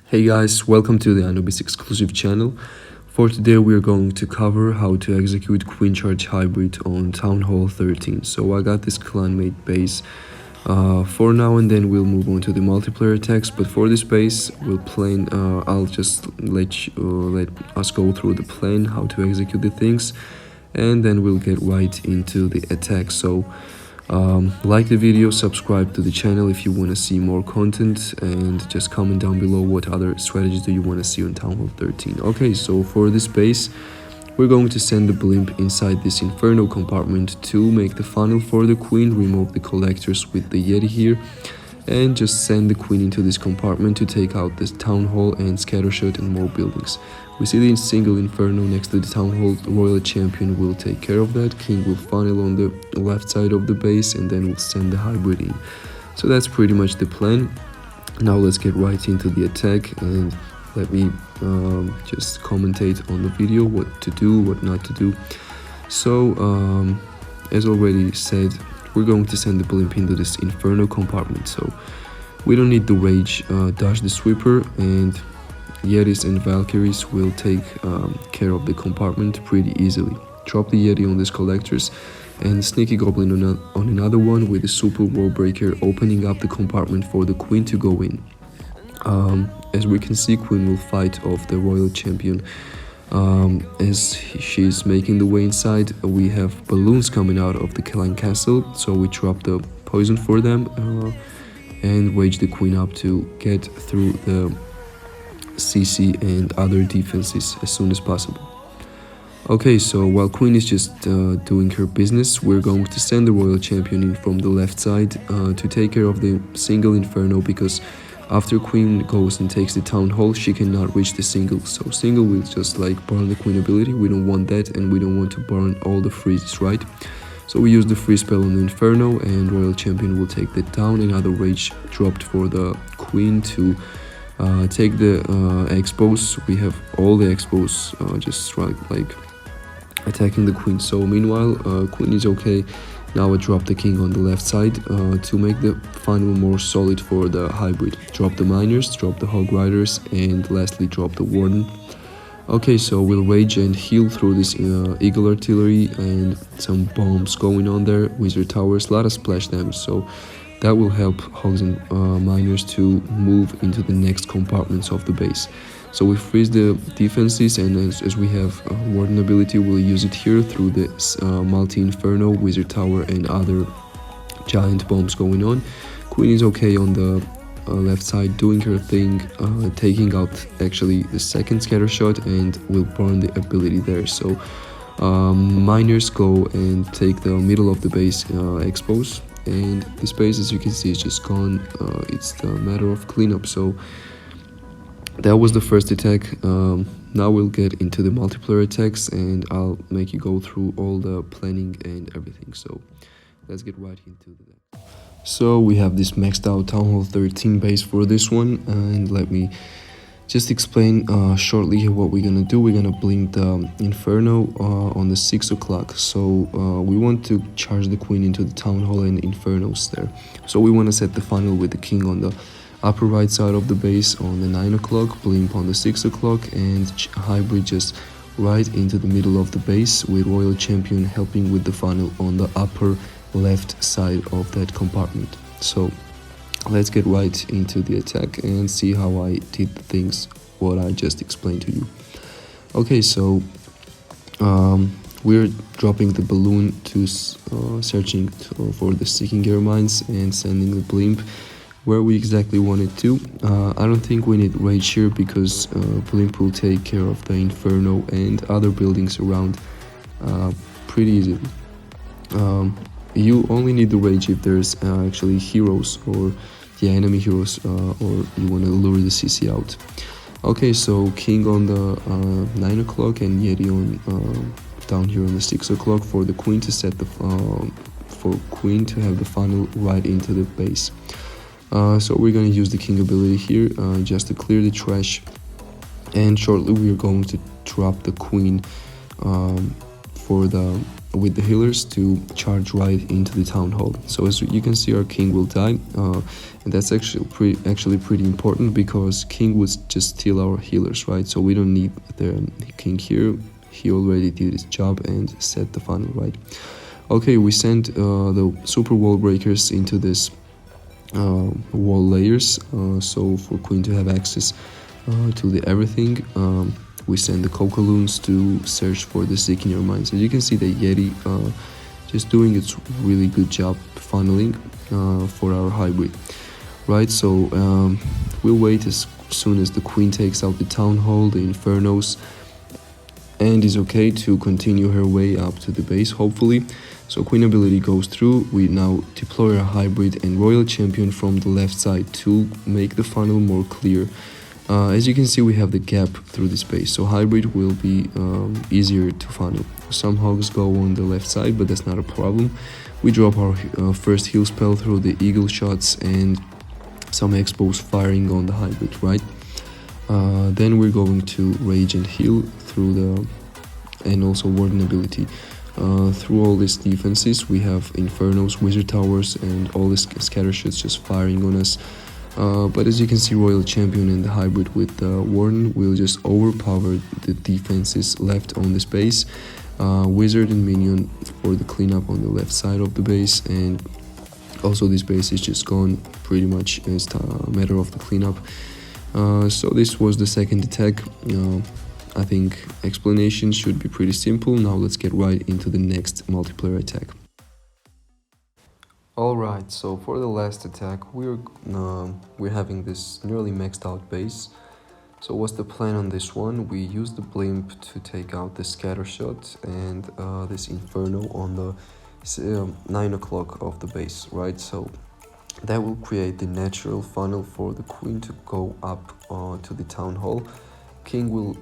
Hey guys, welcome to the AnubisXclusive channel. For today we are going to cover how to execute Queen Charge Hybrid on Town Hall 13. So I got this clanmate base for now, and then we'll move on to the multiplayer attacks. But for this base, I'll just let us go through the plan, how to execute the things, and then we'll get right into the attack. So like the video, subscribe to the channel if you want to see more content, and just comment down below what other strategies do you want to see on Town Hall 13. Okay, so for this base, we're going to send the blimp inside this inferno compartment to make the funnel for the queen, remove the collectors with the Yeti here, and just send the queen into this compartment to take out this town hall and scattershot and more buildings. We see the single inferno next to the town hall. The royal champion will take care of that. King will funnel on the left side of the base, and then we'll send the hybrid in. So that's pretty much the plan. Now let's get right into the attack, and let me just commentate on the video, what to do, what not to do. So as already said, we're going to send the blimp into this inferno compartment, so we don't need the rage. Dodge the sweeper, and Yetis and Valkyries will take care of the compartment pretty easily. Drop the Yeti on these collectors, and Sneaky Goblin on another one with the super wall breaker, opening up the compartment for the queen to go in. As we can see, queen will fight off the royal champion. As she's making the way inside, we have balloons coming out of the clan castle, so we drop the poison for them and wage the queen up to get through the CC and other defenses as soon as possible. Okay, so while queen is just doing her business, we're going to send the royal champion in from the left side to take care of the single inferno, because after queen goes and takes the town hall, she cannot reach the single. So single will just like burn the queen ability. We don't want that, and we don't want to burn all the freezes, right? So we use the free spell on the inferno, and royal champion will take that down. Another rage dropped for the queen to take the expos. We have all the expos just like attacking the queen. So meanwhile, queen is okay. Now I drop the king on the left side to make the funnel more solid for the hybrid. Drop the miners, drop the hog riders, and lastly drop the warden. Okay, so we'll rage and heal through this eagle artillery and some bombs going on there. Wizard towers, lot of splash damage, so that will help hogs and miners to move into the next compartments of the base. So we freeze the defenses, and as we have warden ability, we'll use it here through this multi-inferno, wizard tower, and other giant bombs going on. Queen is okay on the left side, doing her thing, taking out actually the second scatter shot, and will burn the ability there. So miners go and take the middle of the base expos, and this base, as you can see, is just gone. It's the matter of cleanup. So that was the first attack. Now we'll get into the multiplayer attacks, and I'll make you go through all the planning and everything. So let's get right into that. So we have this maxed out Town Hall 13 base for this one, and let me just explain shortly what we're gonna do. We're gonna blink the inferno on the 6 o'clock. So we want to charge the queen into the town hall and infernos there. So we want to set the funnel with the king on the upper right side of the base on the 9 o'clock, blimp on the 6 o'clock, and hybrid just right into the middle of the base, with royal champion helping with the funnel on the upper left side of that compartment. So let's get right into the attack and see how I did things, what I just explained to you. Okay, so we're dropping the balloon to searching for the sticking gear mines, and sending the blimp where we exactly want it to. I don't think we need rage here, because blimp will take care of the inferno and other buildings around pretty easily. You only need the rage if there's actually heroes, or enemy heroes, or you want to lure the CC out. Okay, so king on the 9 o'clock, and Yeti on down here on the 6 o'clock for the queen to set the for queen to have the funnel right into the base. So we're going to use the king ability here just to clear the trash, and shortly we are going to drop the queen for the with the healers to charge right into the town hall. So as you can see, our king will die, and that's actually pretty important, because king would just steal our healers, right? So we don't need the king here. He already did his job and set the funnel, right? Okay, we sent the super wall breakers into this wall layers, so for queen to have access to the everything. We send the Coca-Loons to search for the Seek in Your Minds. As you can see, the Yeti just doing its really good job funneling for our hybrid, right? So we'll wait as soon as the queen takes out the town hall, the infernos, and is okay to continue her way up to the base, hopefully. So queen ability goes through. We now deploy our hybrid and royal champion from the left side to make the funnel more clear. As you can see, we have the gap through the space, so hybrid will be easier to funnel. Some hogs go on the left side, but that's not a problem. We drop our first heal spell through the eagle shots and some expos firing on the hybrid, right? Then we're going to rage and heal through the, and also warden ability. Through all these defenses, we have infernos, wizard towers, and all these scatter shots just firing on us. But as you can see, royal champion and the hybrid with the warden will just overpower the defenses left on this base. Wizard and minion for the cleanup on the left side of the base, and also this base is just gone pretty much as a matter of the cleanup. So this was the second attack. I think explanation should be pretty simple. Now let's get right into the next multiplayer attack. Alright, so for the last attack, we're having this nearly maxed out base. So what's the plan on this one? We use the blimp to take out the scatter shot and this inferno on the 9 o'clock of the base, right? So that will create the natural funnel for the queen to go up to the town hall. King will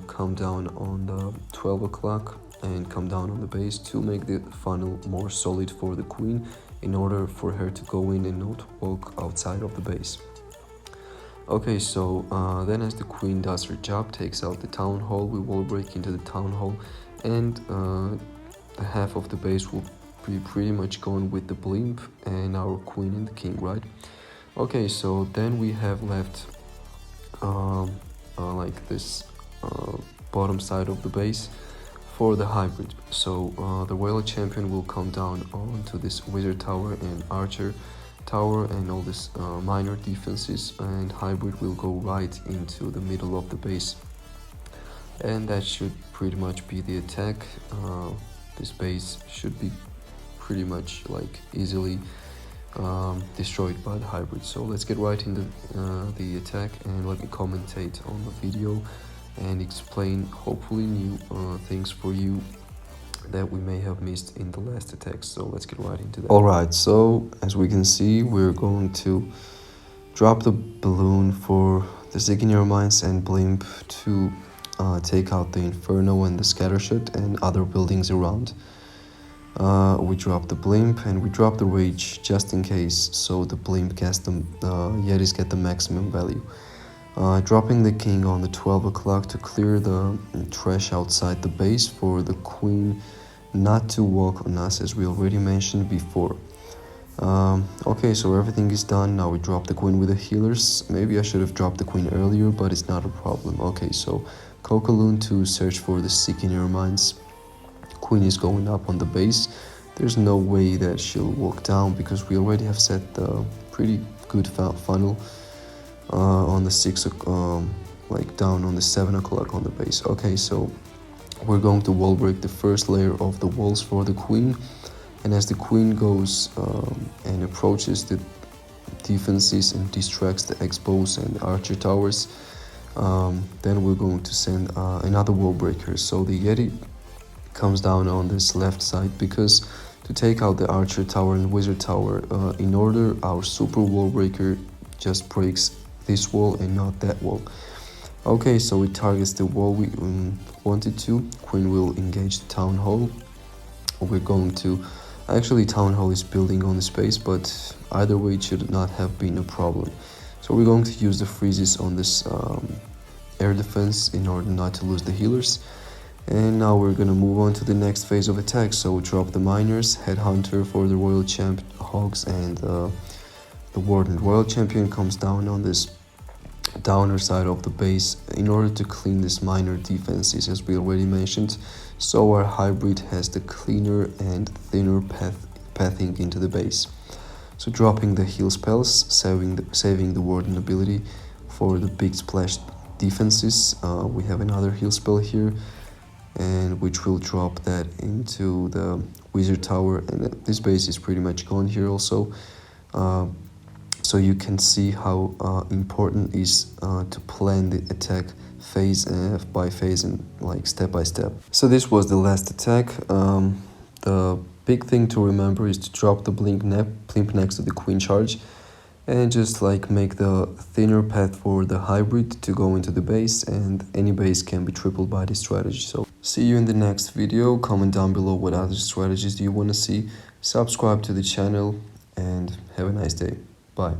come down on the 12 o'clock and come down on the base to make the funnel more solid for the queen, in order for her to go in and not walk outside of the base. Okay, so then as the queen does her job, takes out the town hall, we will break into the town hall, and the half of the base will be pretty much gone with the blimp and our queen and the king, right? Okay, so then we have left like this bottom side of the base for the hybrid. So the royal champion will come down onto this wizard tower and archer tower and all this minor defenses, and hybrid will go right into the middle of the base, and that should pretty much be the attack. This base should be pretty much like easily destroyed by the hybrid. So let's get right into the attack, and let me commentate on the video and explain hopefully new things for you that we may have missed in the last attacks. So let's get right into that. Alright, so as we can see, we're going to drop the balloon for the Seek in Your Minds and blimp to take out the inferno and the scattershot and other buildings around. We drop the blimp and we drop the rage just in case, so the blimp gets the Yetis get the maximum value. Dropping the king on the 12 o'clock to clear the trash outside the base for the queen not to walk on us, as we already mentioned before. Okay, so everything is done. Now we drop the queen with the healers. Maybe I should have dropped the queen earlier, but it's not a problem. Okay, so Coca-Loon to search for the Seek in Your Minds. Queen is going up on the base. There's no way that she'll walk down, because we already have set the pretty good funnel on the 6 like down on the 7 o'clock on the base. Okay, so we're going to wall break the first layer of the walls for the queen, and as the queen goes and approaches the defenses and distracts the expos and archer towers, then we're going to send another wall breaker. So the Yeti comes down on this left side, because to take out the archer tower and wizard tower, in order our super wall breaker just breaks this wall and not that wall. Okay, so it targets the wall we wanted to. Queen will engage the town hall. We're going to, actually town hall is building on the space, but either way it should not have been a problem. So we're going to use the freezes on this air defense in order not to lose the healers. And now we're gonna move on to the next phase of attack. So drop the miners, headhunter for the royal champ hogs, and the warden. Royal champion comes down on this downer side of the base in order to clean this miner defenses, as we already mentioned. So our hybrid has the cleaner and thinner pathing into the base. So dropping the heal spells, saving the warden ability for the big splash defenses. We have another heal spell here, and which will drop that into the wizard tower, and this base is pretty much gone here also. So you can see how important is to plan the attack phase by phase and like step by step. So this was the last attack. The big thing to remember is to drop the blimp next to the queen charge, and just like make the thinner path for the hybrid to go into the base, and any base can be tripled by this strategy. So see you in the next video. Comment down below what other strategies do you want to see. Subscribe to the channel and have a nice day. Bye.